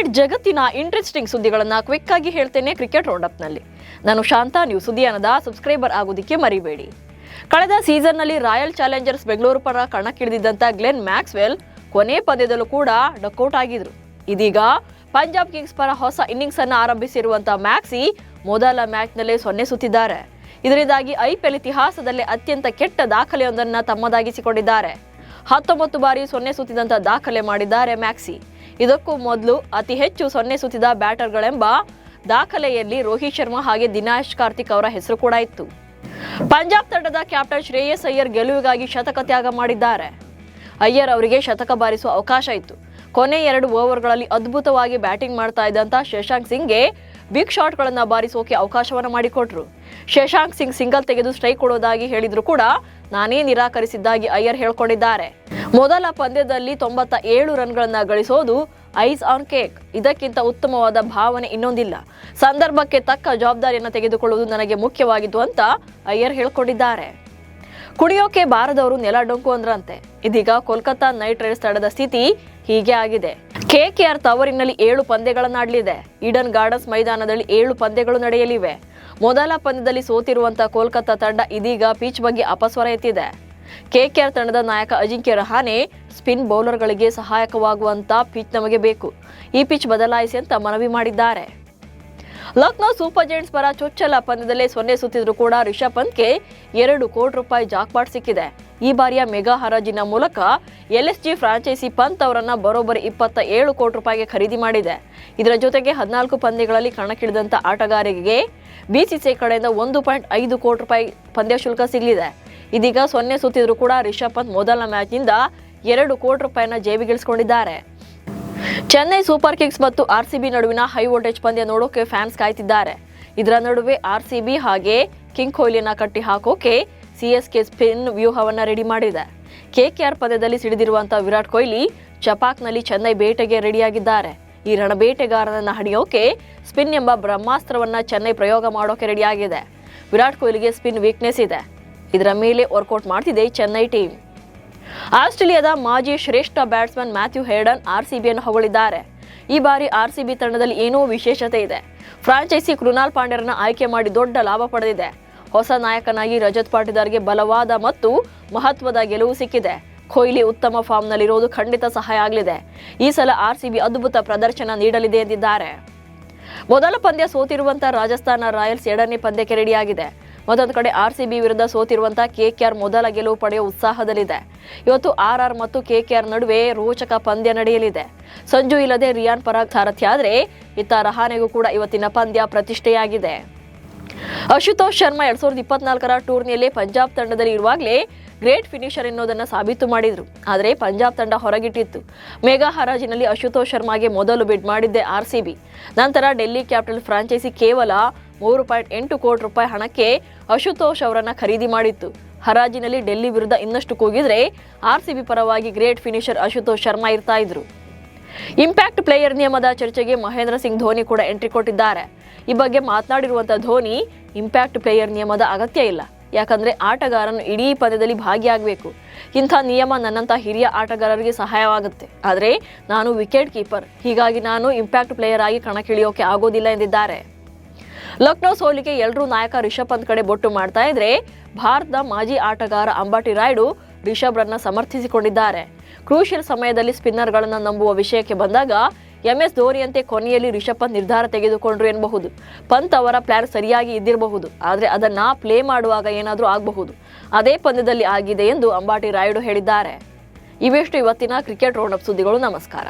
Cricket ಜಗತ್ತಿನ interesting ಸುದ್ದಿಗಳನ್ನ quick ಆಗಿ ಹೇಳ್ತೇನೆ ಕ್ರಿಕೆಟ್ ರೌಂಡಪ್ ನಲ್ಲಿ. ನಾನು ಶಾಂತಾ. ನೀವು ಸುದ್ದಿಯಾನದ ಸಬ್ಸ್ಕ್ರೈಬರ್ ಆಗೋದಿಕ್ಕೆ ಮರಿಬೇಡಿ. ಕಳೆದ ಸೀಸನ್ ನಲ್ಲಿ ರಾಯಲ್ ಚಾಲೆಂಜರ್ಸ್ ಬೆಂಗಳೂರು ಪರ ಕಣಕ್ಕಿಳಿದಿದ್ದಂತ ಗ್ಲೆನ್ ಮ್ಯಾಕ್ಸ್ವೆಲ್ ಕೊನೆ ಪಂದ್ಯದಲ್ಲೂ ಕೂಡ ಡಕ್ಔಟ್ ಆಗಿದ್ರು. ಇದೀಗ ಪಂಜಾಬ್ ಕಿಂಗ್ಸ್ ಪರ ಹೊಸ ಇನ್ನಿಂಗ್ಸ್ ಅನ್ನು ಆರಂಭಿಸಿರುವಂತ ಮ್ಯಾಕ್ಸಿ ಮೊದಲ ಮ್ಯಾಚ್ ನಲ್ಲಿ 0 ಸುತ್ತಿದ್ದಾರೆ. ಇದರಿಂದಾಗಿ ಐಪಿಎಲ್ ಇತಿಹಾಸದಲ್ಲೇ ಅತ್ಯಂತ ಕೆಟ್ಟ ದಾಖಲೆಯೊಂದನ್ನು ತಮ್ಮದಾಗಿಸಿಕೊಂಡಿದ್ದಾರೆ. 19 ಬಾರಿ 0 ಸುತ್ತಿದಂತ ದಾಖಲೆ ಮಾಡಿದ್ದಾರೆ ಮ್ಯಾಕ್ಸಿ. ಇದಕ್ಕೂ ಮೊದಲು ಅತಿ ಹೆಚ್ಚು 0 ಸುತ್ತಿದ ಬ್ಯಾಟರ್ಗಳೆಂಬ ದಾಖಲೆಯಲ್ಲಿ ರೋಹಿತ್ ಶರ್ಮಾ ಹಾಗೆ ದಿನೇಶ್ ಕಾರ್ತಿಕ್ ಅವರ ಹೆಸರು ಕೂಡ ಇತ್ತು. ಪಂಜಾಬ್ ತಂಡದ ಕ್ಯಾಪ್ಟನ್ ಶ್ರೇಯಸ್ ಅಯ್ಯರ್ ಗೆಲುವಿಗಾಗಿ ಶತಕ ತ್ಯಾಗ ಮಾಡಿದ್ದಾರೆ. ಅಯ್ಯರ್ ಅವರಿಗೆ ಶತಕ ಬಾರಿಸುವ ಅವಕಾಶ ಇತ್ತು. ಕೊನೆ 2 ಓವರ್ಗಳಲ್ಲಿ ಅದ್ಭುತವಾಗಿ ಬ್ಯಾಟಿಂಗ್ ಮಾಡ್ತಾ ಇದ್ದಂತ ಶಶಾಂಕ್ ಸಿಂಗ್ಗೆ ಬಿಗ್ ಶಾಟ್ಗಳನ್ನು ಬಾರಿಸೋಕೆ ಅವಕಾಶವನ್ನು ಮಾಡಿಕೊಟ್ರು. ಶಶಾಂಕ್ ಸಿಂಗ್ ಸಿಂಗಲ್ ತೆಗೆದು ಸ್ಟ್ರೈಕ್ ಕೊಡೋದಾಗಿ ಹೇಳಿದ್ರು ಕೂಡ ನಾನೇ ನಿರಾಕರಿಸಿದ್ದಾಗಿ ಅಯ್ಯರ್ ಹೇಳ್ಕೊಂಡಿದ್ದಾರೆ. ಮೊದಲ ಪಂದ್ಯದಲ್ಲಿ 97 ರನ್ಗಳನ್ನ ಗಳಿಸೋದು ಐಸ್ ಆನ್ ಕೇಕ್. ಇದಕ್ಕಿಂತ ಉತ್ತಮವಾದ ಭಾವನೆ ಇನ್ನೊಂದಿಲ್ಲ. ಸಂದರ್ಭಕ್ಕೆ ತಕ್ಕ ಜವಾಬ್ದಾರಿಯನ್ನು ತೆಗೆದುಕೊಳ್ಳುವುದು ನನಗೆ ಮುಖ್ಯವಾಗಿತ್ತು ಅಂತ ಅಯ್ಯರ್ ಹೇಳ್ಕೊಂಡಿದ್ದಾರೆ. ಕುಣಿಯೋಕೆ ಬಾರದವರು ನೆಲ ಡೊಂಕು ಅಂದ್ರಂತೆ. ಇದೀಗ ಕೋಲ್ಕತ್ತಾ ನೈಟ್ ರೈಡರ್ಸ್ ತಂಡದ ಸ್ಥಿತಿ ಹೀಗೆ ಆಗಿದೆ. ಕೆಕೆಆರ್ ತವರಿನಲ್ಲಿ 7 ಪಂದ್ಯಗಳನ್ನಾಡಲಿದೆ. ಈಡನ್ ಗಾರ್ಡನ್ಸ್ ಮೈದಾನದಲ್ಲಿ 7 ಪಂದ್ಯಗಳು ನಡೆಯಲಿವೆ. ಮೊದಲ ಪಂದ್ಯದಲ್ಲಿ ಸೋತಿರುವಂತಹ ಕೋಲ್ಕತ್ತಾ ತಂಡ ಇದೀಗ ಪಿಚ್ ಬಗ್ಗೆ ಅಪಸ್ವರ ಎತ್ತಿದೆ. ಕೆಕೆಆರ್ ತಂಡದ ನಾಯಕ ಅಜಿಂಕ್ಯ ರಹಾನೆ ಸ್ಪಿನ್ ಬೌಲರ್ಗಳಿಗೆ ಸಹಾಯಕವಾಗುವಂತ ಪಿಚ್ ನಮಗೆ ಬೇಕು, ಈ ಪಿಚ್ ಬದಲಾಯಿಸಿ ಅಂತ ಮನವಿ ಮಾಡಿದ್ದಾರೆ. ಲಕ್ನೋ ಸೂಪರ್ ಜೈಂಟ್ಸ್ ಪರ ಚೊಚ್ಚಲ ಪಂದ್ಯದಲ್ಲೇ 0 ಸುತ್ತಿದ್ರು ಕೂಡ ರಿಷಬ್ ಪಂತ್ಗೆ 2 ಕೋಟಿ ರೂಪಾಯಿ ಜಾಕ್ಪಾಟ್ ಸಿಕ್ಕಿದೆ. ಈ ಬಾರಿಯ ಮೆಗಾ ಹರಾಜಿನ ಮೂಲಕ ಎಲ್ಎಸ್ಜಿ ಫ್ರಾಂಚೈಸಿ ಪಂತ್ ಅವರನ್ನ ಬರೋಬ್ಬರಿ 27 ಕೋಟಿ ರೂಪಾಯಿಗೆ ಖರೀದಿ ಮಾಡಿದೆ. ಇದರ ಜೊತೆಗೆ 14 ಪಂದ್ಯಗಳಲ್ಲಿ ಕಣಕ್ಕಿಳಿದಂತ ಆಟಗಾರರಿಗೆ ಬಿಸಿಸಿಐ ಕಡೆಯಿಂದ 1.5 ಕೋಟಿ ರೂಪಾಯಿ ಪಂದ್ಯ ಶುಲ್ಕ ಸಿಗಲಿದೆ. ಇದೀಗ 0 ಸುತ್ತಿದ್ರು ಕೂಡ ರಿಷಬ್ ಪಂತ್ ಮೊದಲ ಮ್ಯಾಚ್ನಿಂದ 2 ಕೋಟಿ ರೂಪಾಯಿನ ಜೇಬಿಗಿಳಿಸಿಕೊಂಡಿದ್ದಾರೆ. ಚೆನ್ನೈ ಸೂಪರ್ ಕಿಂಗ್ಸ್ ಮತ್ತು ಆರ್ಸಿಬಿ ನಡುವಿನ ಹೈ ವೋಲ್ಟೇಜ್ ಪಂದ್ಯ ನೋಡೋಕೆ ಫ್ಯಾನ್ಸ್ ಕಾಯ್ತಿದ್ದಾರೆ. ಇದರ ನಡುವೆ ಆರ್ಸಿಬಿ ಹಾಗೆ ಕಿಂಗ್ ಕೊಹ್ಲಿಯನ್ನ ಕಟ್ಟಿ ಹಾಕೋಕೆ ಸಿಎಸ್ಕೆ ಸ್ಪಿನ್ ವ್ಯೂಹವನ್ನ ರೆಡಿ ಮಾಡಿದೆ. ಕೆಕೆಆರ್ ಪಂದ್ಯದಲ್ಲಿ ಸಿಡಿದಿರುವಂತಹ ವಿರಾಟ್ ಕೊಹ್ಲಿ ಚಪಾಕ್ನಲ್ಲಿ ಚೆನ್ನೈ ಬೇಟೆಗೆ ರೆಡಿಯಾಗಿದ್ದಾರೆ. ಈ ರಣಬೇಟೆಗಾರನನ್ನ ಹಣಿಯೋಕೆ ಸ್ಪಿನ್ ಎಂಬ ಬ್ರಹ್ಮಾಸ್ತ್ರವನ್ನ ಚೆನ್ನೈ ಪ್ರಯೋಗ ಮಾಡೋಕೆ ರೆಡಿಯಾಗಿದೆ. ವಿರಾಟ್ ಕೊಹ್ಲಿಗೆ ಸ್ಪಿನ್ ವೀಕ್ನೆಸ್ ಇದೆ. ಇದರ ಮೇಲೆ ವರ್ಕೌಟ್ ಮಾಡ್ತಿದೆ ಚೆನ್ನೈ ಟೀಮ್. ಆಸ್ಟ್ರೇಲಿಯಾದ ಮಾಜಿ ಶ್ರೇಷ್ಠ ಬ್ಯಾಟ್ಸ್ಮನ್ ಮ್ಯಾಥ್ಯೂ ಹೇಡನ್ ಆರ್ಸಿಬಿಯನ್ನು ಹೊಗಳಿದ್ದಾರೆ. ಈ ಬಾರಿ ಆರ್ಸಿಬಿ ತಂಡದಲ್ಲಿ ಏನೋ ವಿಶೇಷತೆ ಇದೆ. ಫ್ರಾಂಚೈಸಿ ಕೃನಾಲ್ ಪಾಂಡ್ಯರನ್ನ ಆಯ್ಕೆ ಮಾಡಿ ದೊಡ್ಡ ಲಾಭ ಪಡೆದಿದೆ. ಹೊಸ ನಾಯಕನಾಗಿ ರಜತ್ ಪಾಟಿದಾರ್ಗೆ ಬಲವಾದ ಮತ್ತು ಮಹತ್ವದ ಗೆಲುವು ಸಿಕ್ಕಿದೆ. ಕೊಹ್ಲಿ ಉತ್ತಮ ಫಾರ್ಮ್ನಲ್ಲಿರೋದು ಖಂಡಿತ ಸಹಾಯ ಆಗಲಿದೆ. ಈ ಸಲ ಆರ್ಸಿಬಿ ಅದ್ಭುತ ಪ್ರದರ್ಶನ ನೀಡಲಿದೆ ಎಂದಿದ್ದಾರೆ. ಮೊದಲ ಪಂದ್ಯ ಸೋತಿರುವಂತಹ ರಾಜಸ್ಥಾನ ರಾಯಲ್ಸ್ 2ನೇ ಪಂದ್ಯಕ್ಕೆ ರೆಡಿಯಾಗಿದೆ. ಮತ್ತೊಂದು ಕಡೆ ಆರ್ಸಿಬಿ ವಿರುದ್ಧ ಸೋತಿರುವಂತಹ ಕೆಕೆಆರ್ ಮೊದಲ ಗೆಲುವು ಪಡೆಯುವ ಉತ್ಸಾಹದಲ್ಲಿದೆ. ಇವತ್ತು ಆರ್ಆರ್ ಮತ್ತು ಕೆಕೆಆರ್ ನಡುವೆ ರೋಚಕ ಪಂದ್ಯ ನಡೆಯಲಿದೆ. ಸಂಜು ಇಲ್ಲದೆ ರಿಯಾನ್ ಪರಾಗ್ ಸಾರಥಿ ಆದರೆ ಇತ್ತ ರಹಾನೆಗೂ ಕೂಡ ಇವತ್ತಿನ ಪಂದ್ಯ ಪ್ರತಿಷ್ಠೆಯಾಗಿದೆ. ಅಶುತೋಷ್ ಶರ್ಮಾ 2024ರ ಟೂರ್ನಿಯಲ್ಲಿ ಪಂಜಾಬ್ ತಂಡದಲ್ಲಿ ಇರುವಾಗಲೇ ಗ್ರೇಟ್ ಫಿನಿಷರ್ ಎನ್ನುವುದನ್ನು ಸಾಬೀತು ಮಾಡಿದ್ರು. ಆದರೆ ಪಂಜಾಬ್ ತಂಡ ಹೊರಗಿಟ್ಟಿತ್ತು. ಮೆಗಾ ಹರಾಜಿನಲ್ಲಿ ಅಶುತೋಷ್ ಶರ್ಮಾಗೆ ಮೊದಲು ಬಿಡ್ ಮಾಡಿದ್ದೆ ಆರ್ಸಿಬಿ. ನಂತರ ಡೆಲ್ಲಿ ಕ್ಯಾಪಿಟಲ್ ಫ್ರಾಂಚೈಸಿ ಕೇವಲ 3.8 ಕೋಟಿ ರೂಪಾಯಿ ಹಣಕ್ಕೆ ಅಶುತೋಷ್ ಅವರನ್ನ ಖರೀದಿ ಮಾಡಿತ್ತು. ಹರಾಜಿನಲ್ಲಿ ಡೆಲ್ಲಿ ವಿರುದ್ಧ ಇನ್ನಷ್ಟು ಕೂಗಿದ್ರೆ ಆರ್ಸಿಬಿ ಪರವಾಗಿ ಗ್ರೇಟ್ ಫಿನಿಷರ್ ಅಶುತೋಷ್ ಶರ್ಮಾ ಇರ್ತಾ ಇದ್ರು. ಇಂಪ್ಯಾಕ್ಟ್ ಪ್ಲೇಯರ್ ನಿಯಮದ ಚರ್ಚೆಗೆ ಮಹೇಂದ್ರ ಸಿಂಗ್ ಧೋನಿ ಕೂಡ ಎಂಟ್ರಿ ಕೊಟ್ಟಿದ್ದಾರೆ. ಈ ಬಗ್ಗೆ ಮಾತನಾಡಿರುವಂತಹ ಧೋನಿ, ಇಂಪ್ಯಾಕ್ಟ್ ಪ್ಲೇಯರ್ ನಿಯಮದ ಅಗತ್ಯ ಇಲ್ಲ, ಯಾಕಂದ್ರೆ ಆಟಗಾರನು ಇಡೀ ಪಂದ್ಯದಲ್ಲಿ ಭಾಗಿಯಾಗಬೇಕು. ಇಂಥ ನಿಯಮ ನನ್ನಂತ ಹಿರಿಯ ಆಟಗಾರರಿಗೆ ಸಹಾಯವಾಗುತ್ತೆ. ಆದರೆ ನಾನು ವಿಕೆಟ್ ಕೀಪರ್, ಹೀಗಾಗಿ ನಾನು ಇಂಪ್ಯಾಕ್ಟ್ ಪ್ಲೇಯರ್ ಆಗಿ ಕಣಕ್ಕಿಳಿಯೋಕೆ ಆಗೋದಿಲ್ಲ ಎಂದಿದ್ದಾರೆ. ಲಕ್ನೋ ಸೋಲಿಗೆ ಎಲ್ಲರೂ ನಾಯಕ ರಿಷಬ್ ಪಂತ್ ಕಡೆ ಬೊಟ್ಟು ಮಾಡ್ತಾ ಇದ್ರೆ ಭಾರತದ ಮಾಜಿ ಆಟಗಾರ ಅಂಬಾಟಿ ರಾಯುಡು ರಿಷಬ್ ರನ್ನ ಸಮರ್ಥಿಸಿಕೊಂಡಿದ್ದಾರೆ. ಕ್ರೂಷಿಯಲ್ ಸಮಯದಲ್ಲಿ ಸ್ಪಿನ್ನರ್ಗಳನ್ನು ನಂಬುವ ವಿಷಯಕ್ಕೆ ಬಂದಾಗ ಎಂಎಸ್ ಧೋನಿಯಂತೆ ಕೊನೆಯಲ್ಲಿ ರಿಷಬ್ ಪಂತ್ ನಿರ್ಧಾರ ತೆಗೆದುಕೊಂಡ್ರು ಎನ್ನಬಹುದು. ಪಂತ್ ಅವರ ಪ್ಲಾನ್ ಸರಿಯಾಗಿ ಇದ್ದಿರಬಹುದು, ಆದರೆ ಅದನ್ನ ಪ್ಲೇ ಮಾಡುವಾಗ ಏನಾದರೂ ಆಗಬಹುದು. ಅದೇ ಪಂದ್ಯದಲ್ಲಿ ಆಗಿದೆ ಎಂದು ಅಂಬಾಟಿ ರಾಯುಡು ಹೇಳಿದ್ದಾರೆ. ಇವೆಷ್ಟು ಇವತ್ತಿನ ಕ್ರಿಕೆಟ್ ರೌಂಡಪ್ ಸುದ್ದಿಗಳು. ನಮಸ್ಕಾರ.